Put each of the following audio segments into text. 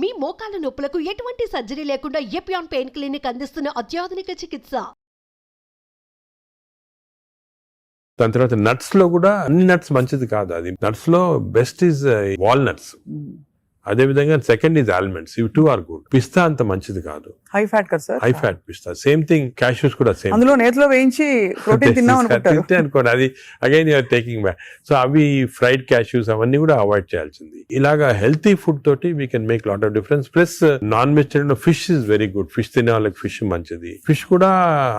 మీ మోకాల నొప్పులకు ఎటువంటి సర్జరీ లేకుండా ఎపియాన్ పెయిన్ క్లినిక్ అందిస్తున్న అత్యాధునిక చికిత్స. దాని తర్వాత నట్స్ లో కూడా అన్ని నట్స్ మంచిది కాదు. అది నట్స్ లో బెస్ట్ ఈజ్ వాల్నట్స్. అదే విధంగా సెకండ్ ఈజ్ ఆల్మండ్స్. ఇవి 2 ఆర్ గుడ్. పిస్తా అంత మంచిది కాదు, హై ఫ్యాట్ కదా సార్. హై ఫ్యాట్ పిస్తా. సేమ్ థింగ్ క్యాష్యూస్ కూడా సేమ్. అందులో నేతిలో వేయించి ప్రోటీన్ తిన్నాం అనుకుంటారు. అనుకోండి, అది again you're taking back. So అవి ఫ్రైడ్ క్యాష్యూస్ అవన్నీ కూడా అవాయిడ్ చేయాల్సింది. ఇలాగా హెల్తీ ఫుడ్ తోటి we can make lot of difference. Plus non vegetarian fish is very good. Fish తినే వాళ్ళకి ఫిష్ మంచిది. ఫిష్ కూడా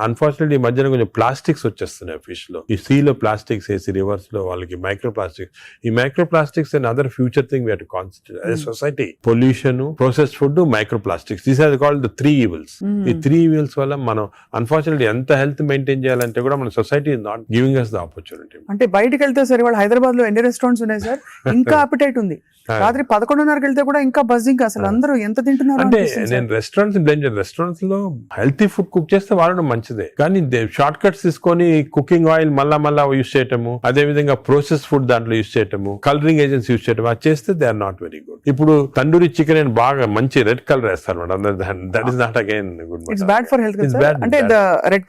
అన్ఫార్చునేట్లీ ఈ మధ్యన కొంచెం ప్లాస్టిక్స్ వచ్చేస్తున్నాయి ఫిష్ లో. ఈ సీ లో ప్లాస్టిక్స్ వేసి రివర్స్ లో వాళ్ళకి మైక్రో ప్లాస్టిక్స్. ఈ micro plastics and other future thing we have to concentrate as society. Pollution, processed food, micro plastics, these are called the 3 evils. ఈ 3 evils వల్ల మనం అన్ఫార్చునేట్లీ ఎంత హెల్త్ మెయింటైన్ చేయాలంటే కూడా మన society is not giving us the opportunity. అంటే బయటకు వెళ్తే సార్ ఇవాళ హైదరాబాద్ లో ఎన్ని రెస్టారెంట్స్ ఉన్నాయి సార్, ఇంకా అపిటైట్ ఉంది. రాత్రి 11:30కి వెళ్తే కూడా ఇంకా బజింగ్. అసలు అందరూ ఎంత తింటున్నారు అంటే నేను రెస్టారెంట్స్ లో హెల్తీ ఫుడ్ కుక్ చేస్తే వాడడం మంచిదే, కానీ షార్ట్ కట్స్ తీసుకొని కుకింగ్ ఆయిల్ మళ్ళా యూస్ చేయటము, అదే విధంగా ప్రాసెస్ ఫుడ్ దాంట్లో యూస్ చేయటము, కలరింగ్ ఏజెంట్స్ యూస్ చేయటం, అది చేస్తే they are not very good. ఇప్పుడు తందూరి చికెన్ అని బాగా మంచి రెడ్ కలర్ వేస్తారు madam. That is not again good. It's bad for health. అంటే red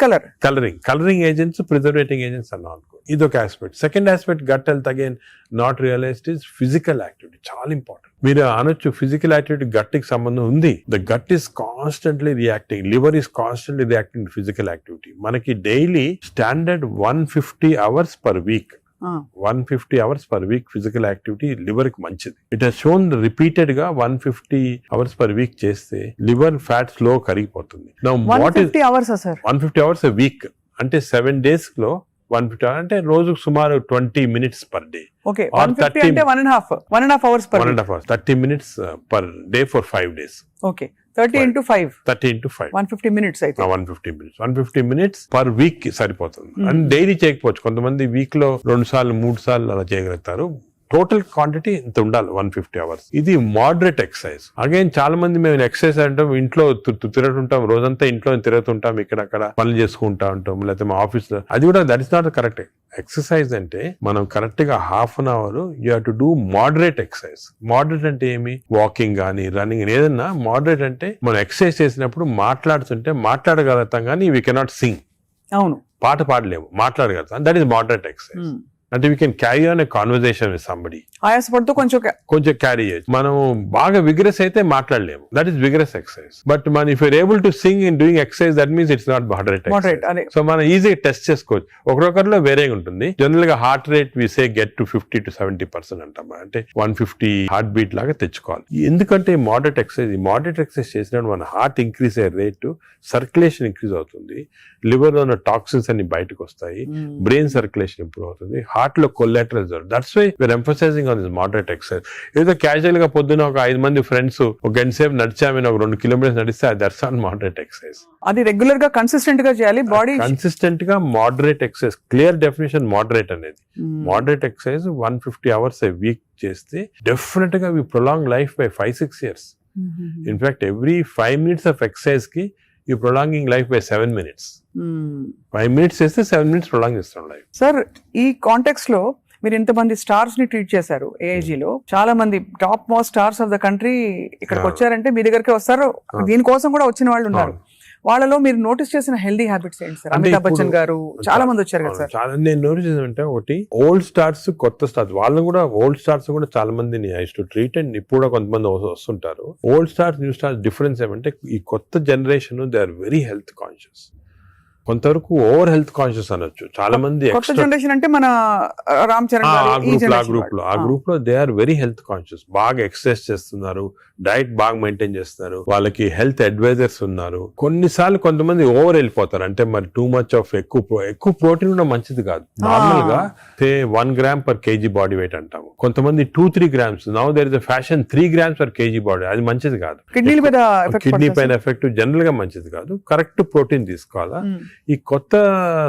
colouring agents, preserving agents are not good. ఇదొక aspect. Second aspect gut health again not realised is physical activity. చాలా important. మీరు అనొచ్చు physical activity gut కి సంబంధం ఉంది. The gut is constantly reacting, liver is constantly reacting physical activity. మనకి daily standard 150 hours per week. 150 hours per week physical activity liver కి మంచిది. It has shown repeated గా 150 hours per week చేస్తే liver fat slow కరిగిపోతుంది. Now what is 150 hours a week అంటే 7 days లో 150 hours అంటే రోజుకు సుమారు 20 minutes per day. Okay, 150 అంటే 1.5 hours per 1.5 hours, 30 minutes per day for 5 days. Okay, 30 into 5 150 minutes అయితే 150 minutes per week కి సరిపోతుంది. అండ్ డైలీ చేయకపోవచ్చు, కొంతమంది వీక్ లో 2 సార్లు 3 సార్లు అలా చేయగలుగుతారు. టోటల్ క్వాంటిటీ ఇంత ఉండాలి 150 hours. ఇది మోడరేట్ ఎక్సర్సైజ్. అగైన్ చాలా మంది మేము ఎక్సర్సైజ్ అంటాం, ఇంట్లో తిరుగుతుంటాం, రోజంతా ఇంట్లో తిరుగుతుంటాం, ఇక్కడక్కడ పనులు చేసుకుంటా ఉంటాం, లేకపోతే మా ఆఫీస్ లో. అది కూడా that is not correct. Exercise అంటే మనం కరెక్ట్ గా ½ an hour you have to do moderate exercise. Moderate అంటే ఏమి? వాకింగ్ కానీ రన్నింగ్, ఏదన్నా మోడరేట్ అంటే మనం ఎక్సర్సైజ్ చేసినప్పుడు మాట్లాడుతుంటే మాట్లాడగలుగుతాం కానీ వీ కెనాట్ సింగ్. అవును, పాట పాడలేము, మాట్లాడగలుగుతాం. That is moderate exercise. అంటే we can carry on a conversation with somebody. ఆయాసపడుతూ కొంచెం క్యారీ చేయొచ్చు. మనం బాగా విగ్రెస్ అయితే మాట్లాడలేము, that is vigorous exercise. But మన if you're able to sing in doing exercise, that means it's not moderate. So మనం ఈజీగా టెస్ట్ చేసుకోవచ్చు. ఒకరొకరిలో వేరేగా ఉంటుంది. జనరల్ గా heart rate we say get to 50 to 70% అంటాం. అంటే 150 హార్ట్ బీట్ లాగా తెచ్చుకోవాలి. ఎందుకంటే మోడరేట్ ఎక్సర్సైజ్ చేసినప్పుడు మన హార్ట్ ఇంక్రీజ్ అయ్యే రేటు, సర్క్యులేషన్ ఇంక్రీజ్ అవుతుంది, లివర్ లో ఉన్న టాక్సిన్స్ అన్ని బయటకు వస్తాయి, బ్రెయిన్ సర్క్యులేషన్ ఇంప్రూవ్ అవుతుంది, హార్ట్ లో collateral. That's why we're emphasizing on this moderate exercise. ఏదో క్యాజువల్ గా పొద్దున ఒక 5 మంది ఫ్రెండ్స్ ఒక గంట సేపు నడిచామని ఒక 2 kilometers నడిస్తే దట్స్ నాట్ మోడరేట్ ఎక్సర్సైజ్. అది రెగ్యులర్ గా కన్సిస్టెంట్ గా చేయాలి. బాడీ కన్సిస్టెంట్ గా moderate exercise. Clear definition moderate అనేది. Moderate exercise 150 hours a week చేస్తే డెఫినెట్ గా we prolong life by 5-6 years. In fact every 5 minutes of exercise కి you prolonging life by 7 minutes. 5 minutes చేస్తే 7 minutes prolong చేస్తాం life. Sir, ఈ context లో మీరు ఇంతమంది స్టార్స్ ని ట్రీట్ చేశారు. AIG లో చాలా మంది top most stars of the country ఇక్కడికి వచ్చారంటే మీ దగ్గరికి వస్తారు. దీనికోసం కూడా వచ్చిన వాళ్ళు ఉన్నారు. వాళ్ళలో మీరు నోటీస్ చేసిన హెల్దీ హ్యాబిట్స్ ఏంటి సార్? అమితాబ్ బచ్చన్ గారు చాలా మంది వచ్చారు కదా సార్. చాలా నేను నోటీస్ చేసానంటే, ఒకటి ఓల్డ్ స్టార్స్, కొత్త స్టార్స్. వాళ్ళని కూడా ఓల్డ్ స్టార్స్ కూడా చాలా మందిని ఐ టు ట్రీట్. అండ్ ఇప్పుడు కూడా కొంతమంది వస్తుంటారు. Old stars, new stars difference ఏమంటే, ఈ కొత్త generation they are very health conscious. కొంతవరకు ఓవర్ హెల్త్ కాన్షియస్ అనొచ్చు. చాలా మంది కొత్త జనరేషన్ అంటే మన రామ్ చరణ్ ఆ గ్రూప్ లో they are very health conscious. బాగా ఎక్సర్సైజ్ చేస్తున్నారు, డైట్ బాగా మెయింటైన్ చేస్తున్నారు, వాళ్ళకి హెల్త్ అడ్వైజర్స్ ఉన్నారు. కొన్నిసార్లు కొంతమంది ఓవర్ వెళ్ళిపోతారు. అంటే మరి టూ మచ్ ఆఫ్ ఎక్కువ ప్రోటీన్ కూడా మంచిది కాదు. నార్మల్ గా 1 gram per kg body weight అంటాము. కొంతమంది 2-3 grams. Now there is a fashion 3 grams per kg body. అది మంచిది కాదు. కిడ్నీ పైన ఎఫెక్ట్ జనరల్ గా మంచిది కాదు. కరెక్ట్ ప్రోటీన్ తీసుకోవాలా. ఈ కొత్త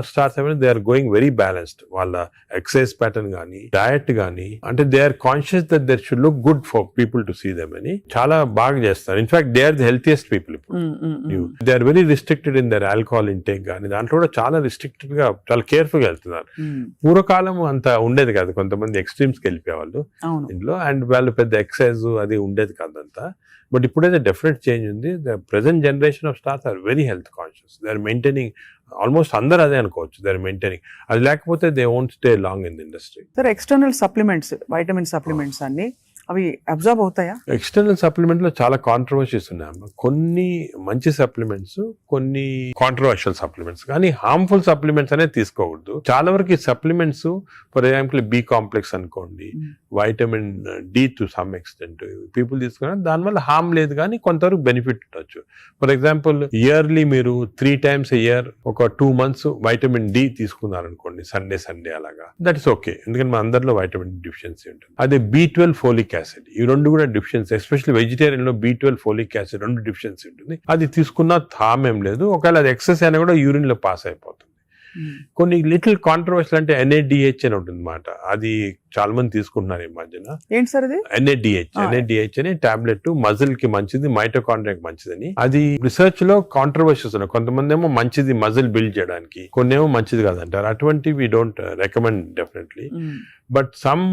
స్టార్స్ ఏమైనా they are going very balanced. వాళ్ళ ఎక్సర్సైజ్ ప్యాటర్న్ గానీ, డయట్ గానీ, అంటే they are conscious that there should look good for people to see them అని చాలా బాగా చేస్తారు. In fact they are the healthiest people. ఇప్పుడు they are very restricted in their alcohol intake గానీ, దాంట్లో కూడా చాలా రిస్ట్రిక్టెడ్ గా, చాలా కేర్ఫుల్ గా వెళ్తున్నారు. పూర్వకాలం అంత ఉండేది కాదు. కొంతమంది ఎక్స్ట్రీమ్స్ కి వెళ్ళిపోయేవాళ్ళు ఇంట్లో, అండ్ వాళ్ళు పెద్ద ఎక్సర్సైజ్ అది ఉండేది కాదంతా. బట్ ఇప్పుడైతే డెఫినెట్ చేంజ్ ఉంది. The present generation of stars are very health conscious. They are maintaining, almost అందరు అదే అనుకోవచ్చు, దే ఆర్ మెయింటైనింగ్. అది లేకపోతే they won't stay long in the industry. Sir external supplements, vitamin supplements అన్ని అవి observe అవుతాయా? External supplement లో చాలా కాంట్రవర్సీస్ ఉన్నాయి. కొన్ని మంచి సప్లిమెంట్స్, కొన్ని కాంట్రవర్షియల్ సప్లిమెంట్స్, కానీ హార్మ్ఫుల్ సప్లిమెంట్స్ అనేది తీసుకోకూడదు. చాలా వరకు ఈ supplements, for example B complex అనుకోండి, vitamin D to some extent people తీసుకున్నారు, దానివల్ల హార్మ్ లేదు కానీ కొంతవరకు బెనిఫిట్ ఉండొచ్చు. ఫర్ ఎగ్జాంపుల్ ఇయర్లీ మీరు 3 times a year ఒక 2 months వైటమిన్ డి తీసుకున్నారు అనుకోండి, సండే అలాగా, దట్ ఇస్ ఓకే. ఎందుకంటే మన అందరిలో వైటమిన్ డిఫిషియన్సీ ఉంటుంది. అదే B12 ఫోలిక్ యాసిడ్, ఈ రెండు కూడా డిఫిషియన్సీ, ఎస్పెషల్లీ వెజిటేరియన్ లో B12 ఫోలిక్ యాసిడ్ రెండు డిఫిషియన్సీ ఉంటుంది. అది తీసుకున్న హార్మ్ ఏం లేదు. ఒకవేళ అది ఎక్సెస్ అయినా కూడా యూరిన్ లో పాస్ అయిపోతుంది. కొన్ని లిటిల్ కాంట్రవర్షియల్ అంటే NADH అని ఉంటుంది అన్నమాట. అది చాలా మంది తీసుకుంటున్నారు ఈ మధ్యన. ఏంటి సార్ అది? NADH అనే టాబ్లెట్ మజిల్ కి మంచిది, మైటోకాండ్రియాకి మంచిదని. అది రిసర్చ్ లో కాంట్రవర్షియస్ ఉన్నాయి. కొంతమంది ఏమో మంచిది మజిల్ బిల్డ్ చేయడానికి, కొన్ని ఏమో మంచిది కాదంటారు. అటువంటి we don't recommend definitely. But some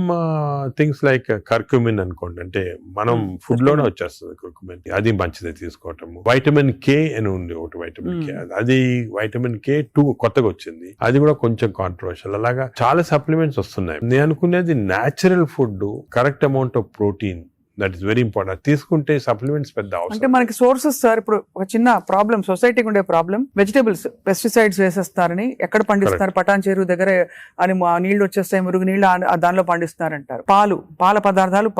things like curcumin అనుకోండి, అంటే మనం ఫుడ్ లోనే వచ్చేస్తుంది కర్క్యూమిన్, అది మంచిది తీసుకోవటము. వైటమిన్ K అని ఉంది ఒకటి, వైటమిన్ K, అది వైటమిన్ K2 కొత్తగా వచ్చింది, అది కూడా కొంచెం కాంట్రవర్షియల్. అలాగా చాలా సప్లిమెంట్స్ వస్తున్నాయి. నేను అనుకునేది natural food, correct amount of protein, that is very important. తీసుకుంటే సప్లిమెంట్స్ పెద్ద అవసరం. అంటే మనకి సోర్సెస్ సార్, ఇప్పుడు ఒక చిన్న ప్రాబ్లం సొసైటీకి ఉండే ప్రాబ్లం, వెజిటేబుల్స్ పెస్టిసైడ్స్ వేసేస్తారని, ఎక్కడ పండిస్తున్నారు, పటాన్ చెరువు దగ్గర అని నీళ్లు వచ్చేస్తాయి, మురుగు నీళ్లు దానిలో పండిస్తున్నారంటారు. పాల పదార్థాలు,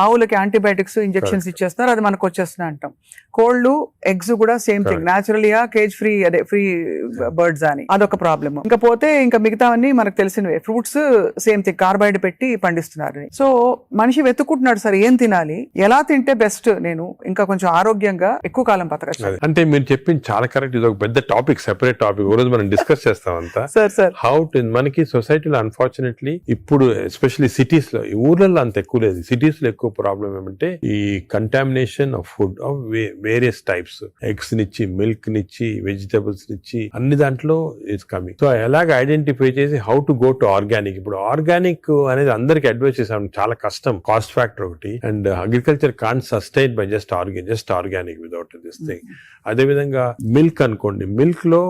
ఆవులకి యాంటీబయాటిక్స్ ఇంజెక్షన్స్ ఇచ్చేస్తారు, అది మనకు వచ్చేస్తున్నాయి అంటాం. కోళ్లు, ఎగ్స్ కూడా సేమ్ థింగ్, న్యాచురల్గా కేజ్ ఫ్రీ, అదే ఫ్రీ బర్డ్స్ అని, అదొక ప్రాబ్లమ్. ఇంకా పోతే ఇంకా మిగతావన్నీ మనకు తెలిసినవే. ఫ్రూట్స్ సేమ్ థింగ్, కార్బైడ్ పెట్టి పండిస్తున్నారు. సో మనిషి వెతుక్కుంటున్నాడు సార్ ఏం తినాలి, ఎలా తింటే బెస్ట్, నేను ఇంకా కొంచెం ఆరోగ్యంగా ఎక్కువ కాలం బతకచ్చు. అంటే మీరు చెప్పింది చాలా కరెక్ట్. ఇది ఒక పెద్ద టాపిక్, సెపరేట్ టాపిక్, రోజు మనం డిస్కస్ చేస్తాం అంతా. హౌ టు మనకి సొసైటీలో అన్ఫార్చునేట్లీ ఇప్పుడు ఎస్పెషల్లీ సిటీస్ లో, ఈ ఊర్లలో అంత ఎక్కువ లేదు, సిటీస్ లో ఎక్కువ ప్రాబ్లం ఏమంటే ఈ contamination of food of various types, eggs నుంచి, మిల్క్ నుంచి, వెజిటబుల్స్ నుంచి, అన్ని దాంట్లో ఇట్స్ కమింగ్. సో ఎలాగ ఐడెంటిఫై చేసి how to go to organic. ఇప్పుడు ఆర్గానిక్ అనేది అందరికి అడ్వైస్ చేసాం, చాలా కష్టం, కాస్ట్ ఫ్యాక్టర్ ఒకటి, and agriculture can't sustain by just organic without this thing. అదే విధంగా మిల్క్ అనుకోండి, మిల్క్ లో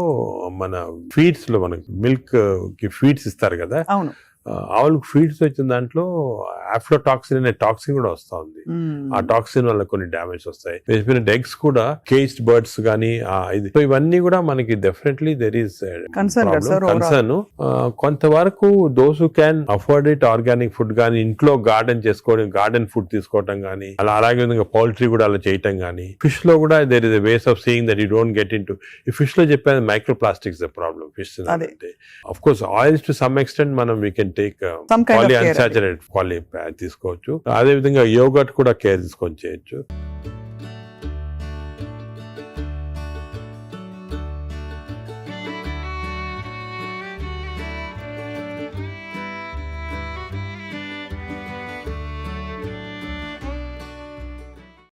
మన ఫీడ్స్ లో మనకి మిల్క్ కి ఫీడ్స్ ఇస్తారు కదా, ఆవులకు ఫీడ్స్ వచ్చిన దాంట్లో ఆఫ్లోటాక్సిన్ అనే టాక్సిన్ కూడా వస్తా ఉంది. ఆ టాక్సిన్ వల్ల కొన్ని డ్యామేజ్ వస్తాయి. ఎగ్స్ కూడా కేజ్డ్ బర్డ్స్ గానీ ఇది, ఇవన్నీ కూడా మనకి డెఫినెట్లీ దెర్ ఈస్ కన్సర్న్. కొంతవరకు those who can afford it, organic food గానీ, ఇంట్లో గార్డెన్ చేసుకోవడం, గార్డెన్ ఫుడ్ తీసుకోవడం గానీ, అలాగే విధంగా పౌల్ట్రీ కూడా అలా చేయటం గానీ. ఫిష్ లో కూడా there is a ways of seeing that you don't get in to. ఈ ఫిష్ లో చెప్పేది microplastics the problem. Fish అంటే of course oils to some extent మనం we can take polyunsaturated తీసుకోవచ్చు. అదే విధంగా యోగర్ట్ కూడా కేర్ తీసుకొని చేయొచ్చు.